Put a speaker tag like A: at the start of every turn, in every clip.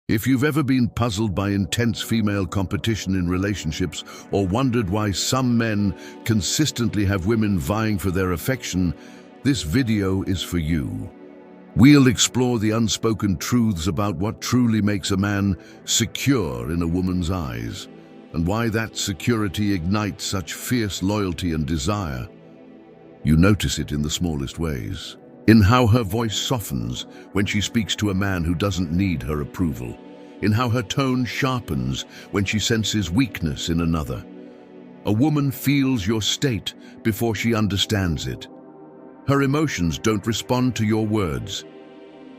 A: If you've ever been puzzled by intense female competition in relationships or wondered why some men consistently have women vying for their affection, this video is for you. We'll explore the unspoken truths about what truly makes a man secure in a woman's eyes, and why that security ignites such fierce loyalty and desire. You notice it in the smallest ways. In how her voice softens when she speaks to a man who doesn't need her approval. In how her tone sharpens when she senses weakness in another. A woman feels your state before she understands it. Her emotions don't respond to your words.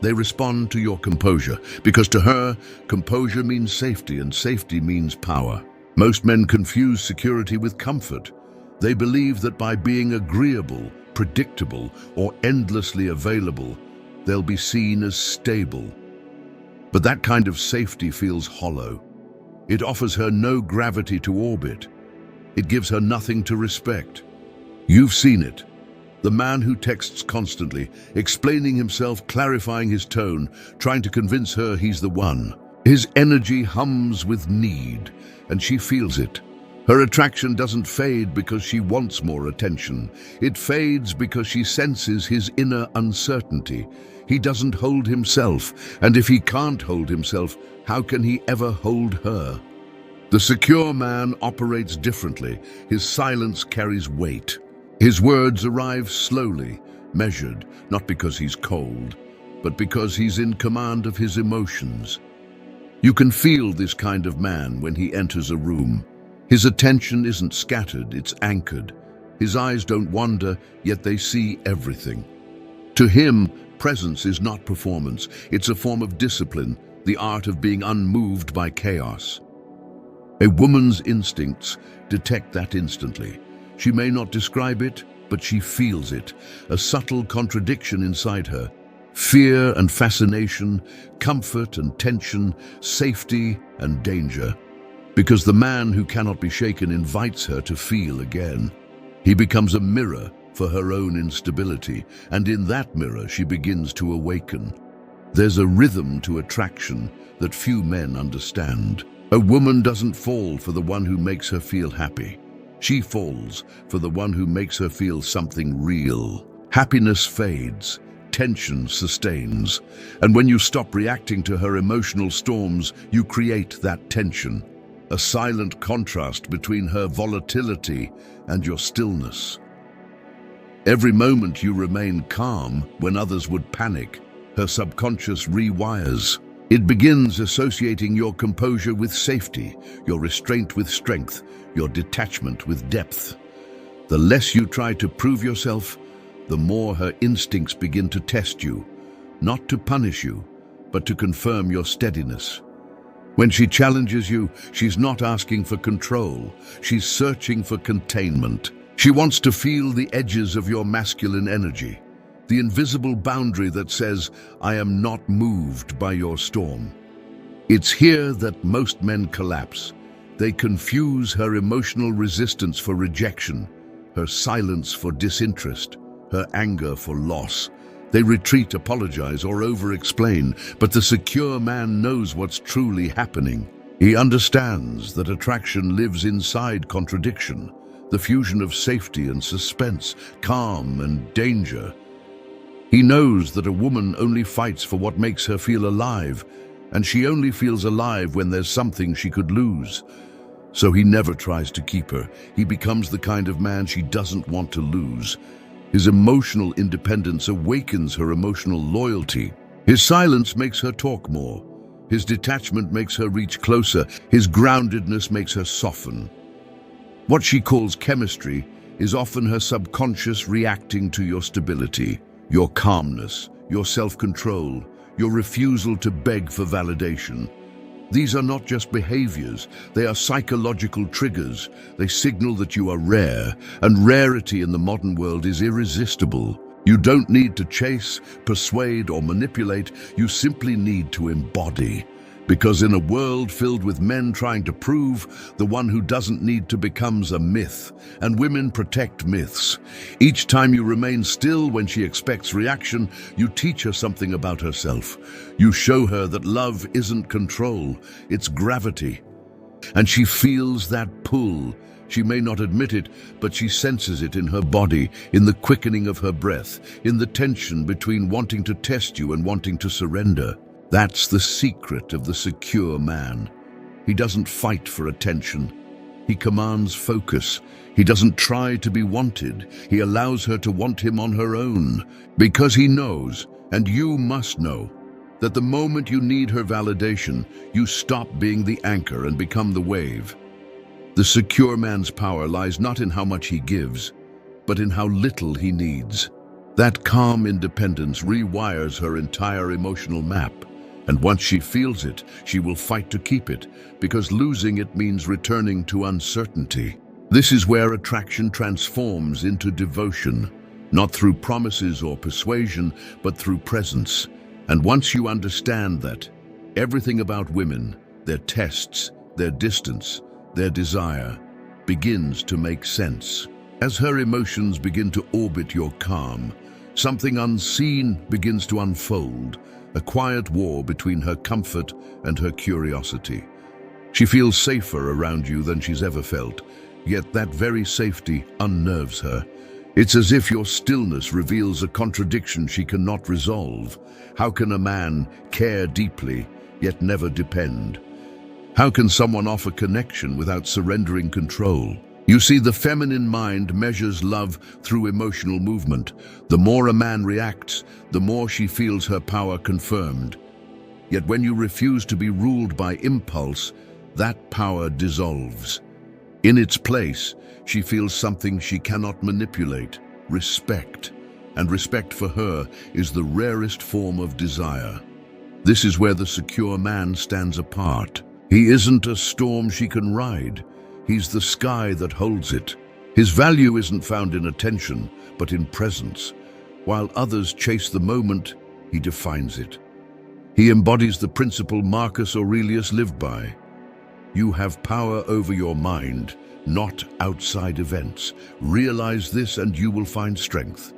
A: They respond to your composure, because to her, composure means safety, and safety means power. Most men confuse security with comfort. They believe that by being agreeable, predictable, or endlessly available, they'll be seen as stable. But that kind of safety feels hollow. It offers her no gravity to orbit. It gives her nothing to respect. You've seen it. The man who texts constantly, explaining himself, clarifying his tone, trying to convince her he's the one. His energy hums with need, and she feels it. Her attraction doesn't fade because she wants more attention. It fades because she senses his inner uncertainty. He doesn't hold himself, and if he can't hold himself, how can he ever hold her? The secure man operates differently. His silence carries weight. His words arrive slowly, measured, not because he's cold, but because he's in command of his emotions. You can feel this kind of man when he enters a room. His attention isn't scattered, it's anchored. His eyes don't wander, yet they see everything. To him, presence is not performance. It's a form of discipline, the art of being unmoved by chaos. A woman's instincts detect that instantly. She may not describe it, but she feels it, a subtle contradiction inside her. Fear and fascination, comfort and tension, safety and danger. Because the man who cannot be shaken invites her to feel again. He becomes a mirror for her own instability, and in that mirror she begins to awaken. There's a rhythm to attraction that few men understand. A woman doesn't fall for the one who makes her feel happy. She falls for the one who makes her feel something real. Happiness fades, tension sustains, and when you stop reacting to her emotional storms, you create that tension. A silent contrast between her volatility and your stillness. Every moment you remain calm when others would panic, her subconscious rewires. It begins associating your composure with safety, your restraint with strength, your detachment with depth. The less you try to prove yourself, the more her instincts begin to test you, not to punish you, but to confirm your steadiness. When she challenges you, she's not asking for control. She's searching for containment. She wants to feel the edges of your masculine energy, the invisible boundary that says, I am not moved by your storm. It's here that most men collapse. They confuse her emotional resistance for rejection, her silence for disinterest, her anger for loss. They retreat, apologize, or over-explain, but the secure man knows what's truly happening. He understands that attraction lives inside contradiction, the fusion of safety and suspense, calm and danger. He knows that a woman only fights for what makes her feel alive, and she only feels alive when there's something she could lose. So he never tries to keep her. He becomes the kind of man she doesn't want to lose. His emotional independence awakens her emotional loyalty. His silence makes her talk more. His detachment makes her reach closer. His groundedness makes her soften. What she calls chemistry is often her subconscious reacting to your stability, your calmness, your self-control, your refusal to beg for validation. These are not just behaviors, they are psychological triggers. They signal that you are rare, and rarity in the modern world is irresistible. You don't need to chase, persuade, or manipulate, you simply need to embody. Because in a world filled with men trying to prove, the one who doesn't need to becomes a myth, and women protect myths. Each time you remain still when she expects reaction, you teach her something about herself. You show her that love isn't control, it's gravity. And she feels that pull. She may not admit it, but she senses it in her body, in the quickening of her breath, in the tension between wanting to test you and wanting to surrender. That's the secret of the secure man. He doesn't fight for attention. He commands focus. He doesn't try to be wanted. He allows her to want him on her own, because he knows, and you must know, that the moment you need her validation, you stop being the anchor and become the wave. The secure man's power lies not in how much he gives, but in how little he needs. That calm independence rewires her entire emotional map. And once she feels it, she will fight to keep it, because losing it means returning to uncertainty. This is where attraction transforms into devotion, not through promises or persuasion, but through presence. And once you understand that, everything about women, their tests, their distance, their desire, begins to make sense. As her emotions begin to orbit your calm, something unseen begins to unfold. A quiet war between her comfort and her curiosity. She feels safer around you than she's ever felt, yet that very safety unnerves her. It's as if your stillness reveals a contradiction she cannot resolve. How can a man care deeply, yet never depend? How can someone offer connection without surrendering control? You see, the feminine mind measures love through emotional movement. The more a man reacts, the more she feels her power confirmed. Yet when you refuse to be ruled by impulse, that power dissolves. In its place, she feels something she cannot manipulate: respect. And respect for her is the rarest form of desire. This is where the secure man stands apart. He isn't a storm she can ride. He's the sky that holds it. His value isn't found in attention, but in presence. While others chase the moment, he defines it. He embodies the principle Marcus Aurelius lived by. You have power over your mind, not outside events. Realize this and you will find strength.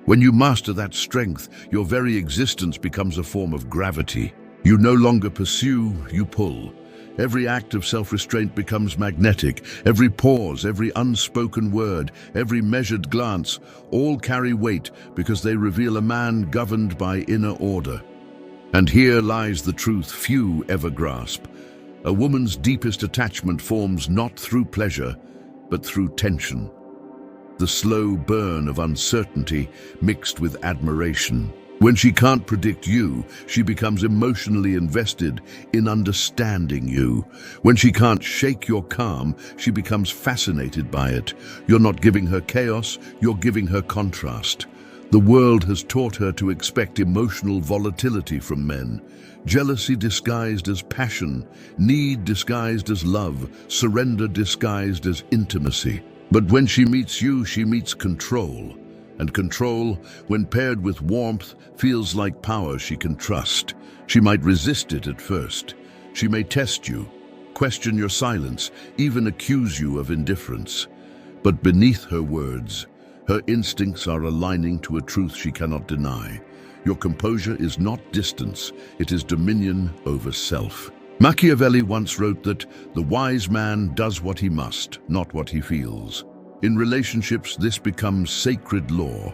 A: When you master that strength, your very existence becomes a form of gravity. You no longer pursue, you pull. Every act of self-restraint becomes magnetic. Every pause, every unspoken word, every measured glance, all carry weight because they reveal a man governed by inner order. And here lies the truth few ever grasp. A woman's deepest attachment forms not through pleasure, but through tension. The slow burn of uncertainty mixed with admiration. When she can't predict you, she becomes emotionally invested in understanding you. When she can't shake your calm, she becomes fascinated by it. You're not giving her chaos, you're giving her contrast. The world has taught her to expect emotional volatility from men. Jealousy disguised as passion, need disguised as love, surrender disguised as intimacy. But when she meets you, she meets control. And control, when paired with warmth, feels like power she can trust. She might resist it at first. She may test you, question your silence, even accuse you of indifference. But beneath her words, her instincts are aligning to a truth she cannot deny. Your composure is not distance, it is dominion over self. Machiavelli once wrote that the wise man does what he must, not what he feels. In relationships, this becomes sacred law.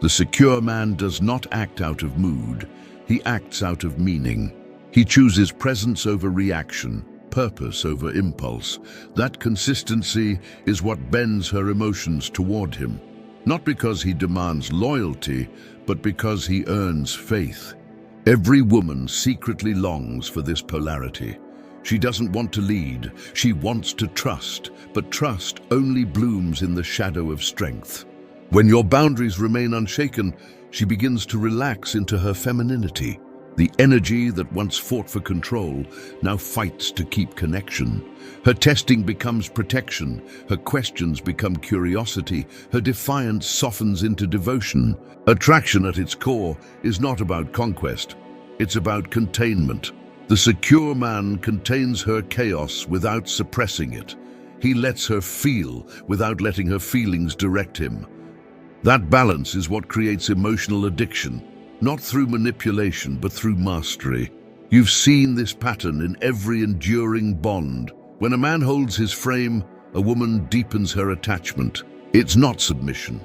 A: The secure man does not act out of mood, he acts out of meaning. He chooses presence over reaction, purpose over impulse. That consistency is what bends her emotions toward him. Not because he demands loyalty, but because he earns faith. Every woman secretly longs for this polarity. She doesn't want to lead, she wants to trust, but trust only blooms in the shadow of strength. When your boundaries remain unshaken, she begins to relax into her femininity. The energy that once fought for control now fights to keep connection. Her testing becomes protection, her questions become curiosity, her defiance softens into devotion. Attraction at its core is not about conquest, it's about containment. The secure man contains her chaos without suppressing it. He lets her feel without letting her feelings direct him. That balance is what creates emotional addiction, not through manipulation, but through mastery. You've seen this pattern in every enduring bond. When a man holds his frame, a woman deepens her attachment. It's not submission,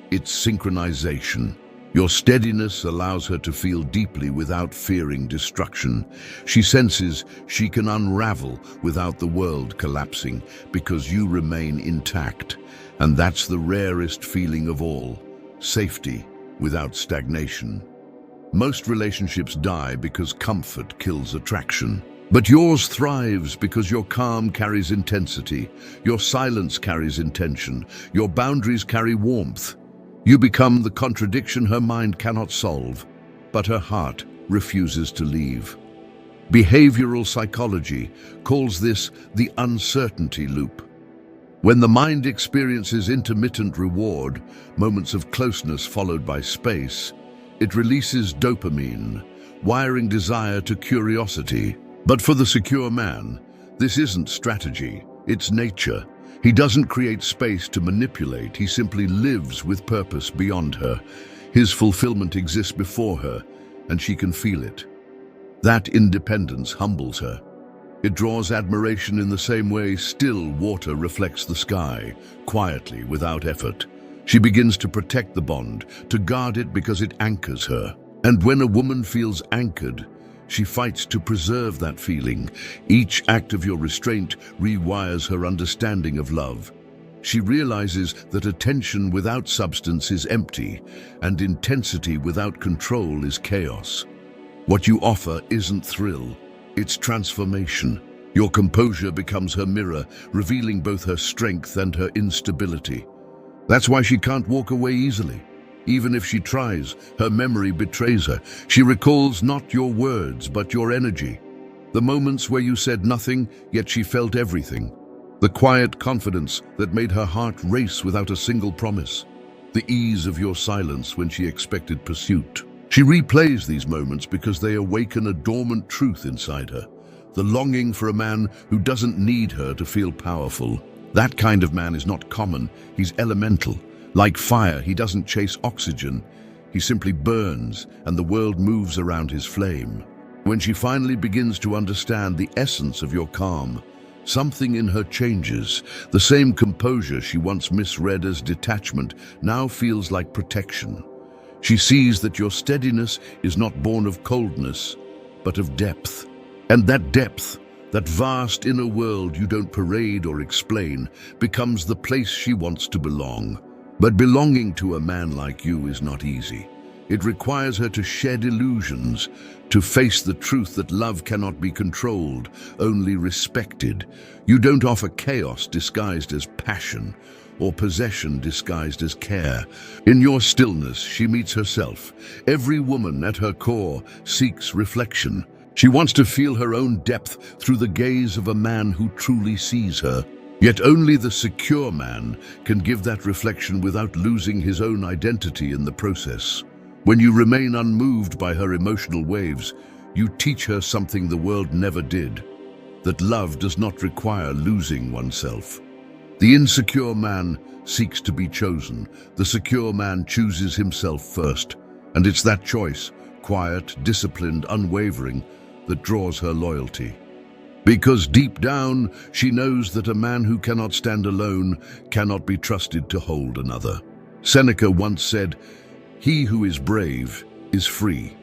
A: it's synchronization. Your steadiness allows her to feel deeply without fearing destruction. She senses she can unravel without the world collapsing because you remain intact. And that's the rarest feeling of all, safety without stagnation. Most relationships die because comfort kills attraction. But yours thrives because your calm carries intensity, your silence carries intention, your boundaries carry warmth. You become the contradiction her mind cannot solve, but her heart refuses to leave. Behavioral psychology calls this the uncertainty loop. When the mind experiences intermittent reward, moments of closeness followed by space, it releases dopamine, wiring desire to curiosity. But for the secure man, this isn't strategy, it's nature. He doesn't create space to manipulate, he simply lives with purpose beyond her. His fulfillment exists before her, and she can feel it. That independence humbles her. It draws admiration in the same way still water reflects the sky, quietly, without effort. She begins to protect the bond, to guard it because it anchors her. And when a woman feels anchored, she fights to preserve that feeling. Each act of your restraint rewires her understanding of love. She realizes that attention without substance is empty, and intensity without control is chaos. What you offer isn't thrill, it's transformation. Your composure becomes her mirror, revealing both her strength and her instability. That's why she can't walk away easily. Even if she tries, her memory betrays her. She recalls not your words, but your energy. The moments where you said nothing, yet she felt everything. The quiet confidence that made her heart race without a single promise. The ease of your silence when she expected pursuit. She replays these moments because they awaken a dormant truth inside her. The longing for a man who doesn't need her to feel powerful. That kind of man is not common, he's elemental. Like fire, he doesn't chase oxygen. He simply burns, and the world moves around his flame. When she finally begins to understand the essence of your calm, something in her changes. The same composure she once misread as detachment now feels like protection. She sees that your steadiness is not born of coldness, but of depth. And that depth, that vast inner world you don't parade or explain, becomes the place she wants to belong. But belonging to a man like you is not easy. It requires her to shed illusions, to face the truth that love cannot be controlled, only respected. You don't offer chaos disguised as passion, or possession disguised as care. In your stillness, she meets herself. Every woman at her core seeks reflection. She wants to feel her own depth through the gaze of a man who truly sees her. Yet only the secure man can give that reflection without losing his own identity in the process. When you remain unmoved by her emotional waves, you teach her something the world never did, that love does not require losing oneself. The insecure man seeks to be chosen. The secure man chooses himself first. And it's that choice, quiet, disciplined, unwavering, that draws her loyalty. Because deep down, she knows that a man who cannot stand alone cannot be trusted to hold another. Seneca once said, "He who is brave is free."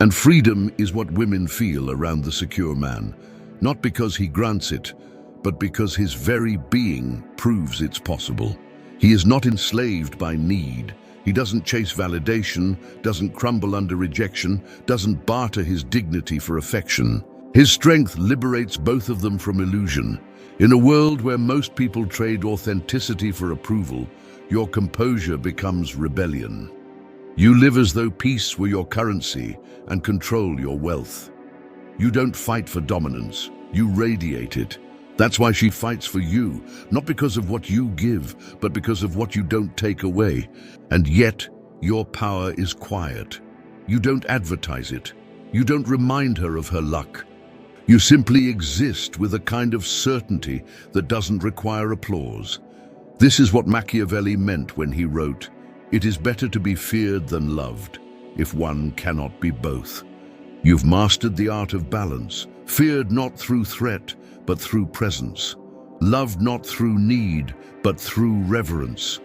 A: And freedom is what women feel around the secure man, not because he grants it, but because his very being proves it's possible. He is not enslaved by need. He doesn't chase validation, doesn't crumble under rejection, doesn't barter his dignity for affection. His strength liberates both of them from illusion. In a world where most people trade authenticity for approval, your composure becomes rebellion. You live as though peace were your currency and control your wealth. You don't fight for dominance, you radiate it. That's why she fights for you, not because of what you give, but because of what you don't take away. And yet, your power is quiet. You don't advertise it. You don't remind her of her luck. You simply exist with a kind of certainty that doesn't require applause. This is what Machiavelli meant when he wrote, "It is better to be feared than loved, if one cannot be both." You've mastered the art of balance, feared not through threat, but through presence, loved not through need, but through reverence.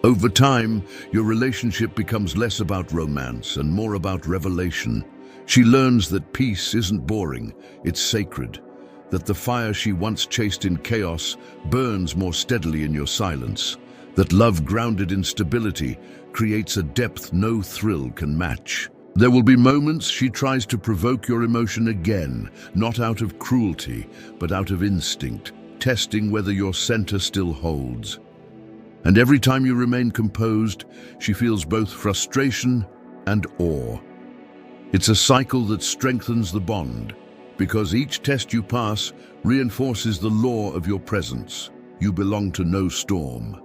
A: Over time, your relationship becomes less about romance and more about revelation. She learns that peace isn't boring, it's sacred, that the fire she once chased in chaos burns more steadily in your silence, that love grounded in stability creates a depth no thrill can match. There will be moments she tries to provoke your emotion again, not out of cruelty, but out of instinct, testing whether your center still holds. And every time you remain composed, she feels both frustration and awe. It's a cycle that strengthens the bond, because each test you pass reinforces the law of your presence. You belong to no storm.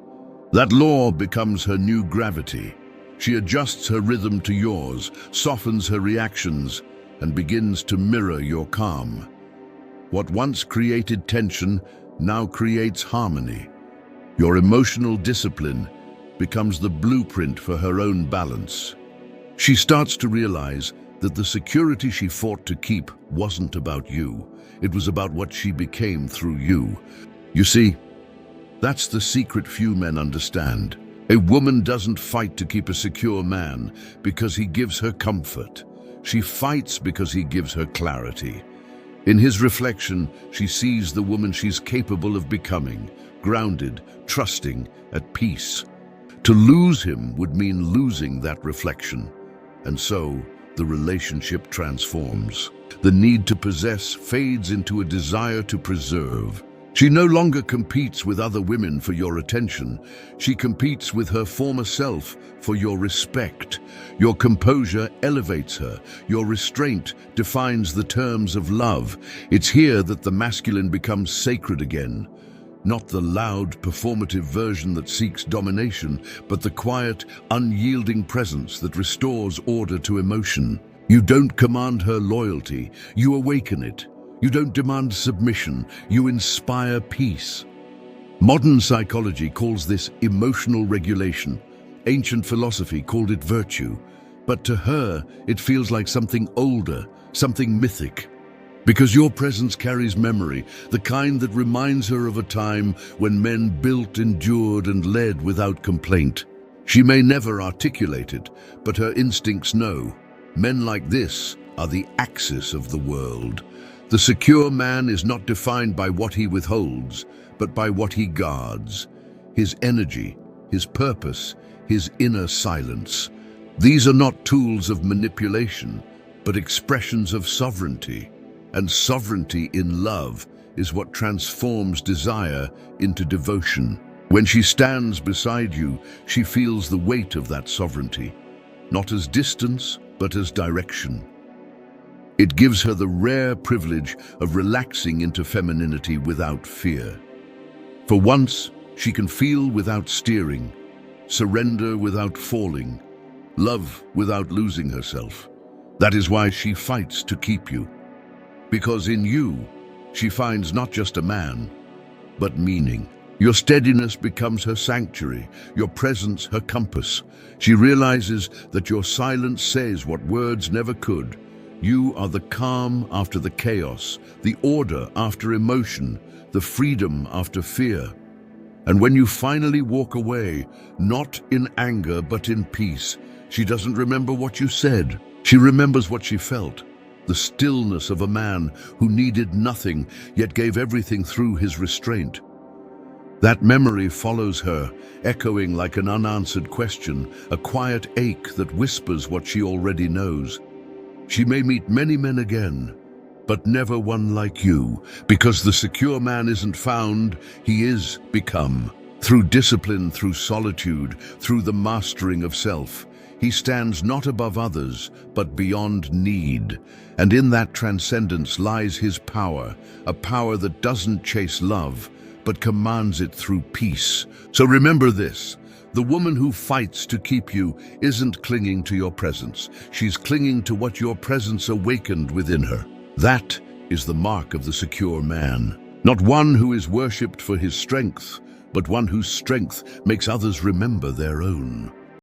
A: That law becomes her new gravity. She adjusts her rhythm to yours, softens her reactions, and begins to mirror your calm. What once created tension now creates harmony. Your emotional discipline becomes the blueprint for her own balance. She starts to realize that the security she fought to keep wasn't about you. It was about what she became through you. You see, that's the secret few men understand. A woman doesn't fight to keep a secure man because he gives her comfort. She fights because he gives her clarity. In his reflection, she sees the woman she's capable of becoming, grounded, trusting, at peace. To lose him would mean losing that reflection. And so, the relationship transforms. The need to possess fades into a desire to preserve. She no longer competes with other women for your attention. She competes with her former self for your respect. Your composure elevates her. Your restraint defines the terms of love. It's here that the masculine becomes sacred again. Not the loud, performative version that seeks domination, but the quiet, unyielding presence that restores order to emotion. You don't command her loyalty, you awaken it. You don't demand submission, you inspire peace. Modern psychology calls this emotional regulation. Ancient philosophy called it virtue. But to her, it feels like something older, something mythic. Because your presence carries memory, the kind that reminds her of a time when men built, endured, and led without complaint. She may never articulate it, but her instincts know. Men like this are the axis of the world. The secure man is not defined by what he withholds, but by what he guards. His energy, his purpose, his inner silence. These are not tools of manipulation, but expressions of sovereignty. And sovereignty in love is what transforms desire into devotion. When she stands beside you, she feels the weight of that sovereignty, not as distance, but as direction. It gives her the rare privilege of relaxing into femininity without fear. For once, she can feel without steering, surrender without falling, love without losing herself. That is why she fights to keep you. Because in you, she finds not just a man, but meaning. Your steadiness becomes her sanctuary, your presence her compass. She realizes that your silence says what words never could. You are the calm after the chaos, the order after emotion, the freedom after fear. And when you finally walk away, not in anger but in peace, she doesn't remember what you said. She remembers what she felt. The stillness of a man who needed nothing, yet gave everything through his restraint. That memory follows her, echoing like an unanswered question, a quiet ache that whispers what she already knows. She may meet many men again, but never one like you, because the secure man isn't found, he is become. Through discipline, through solitude, through the mastering of self, he stands not above others, but beyond need. And in that transcendence lies his power, a power that doesn't chase love, but commands it through peace. So remember this. The woman who fights to keep you isn't clinging to your presence. She's clinging to what your presence awakened within her. That is the mark of the secure man. Not one who is worshipped for his strength, but one whose strength makes others remember their own.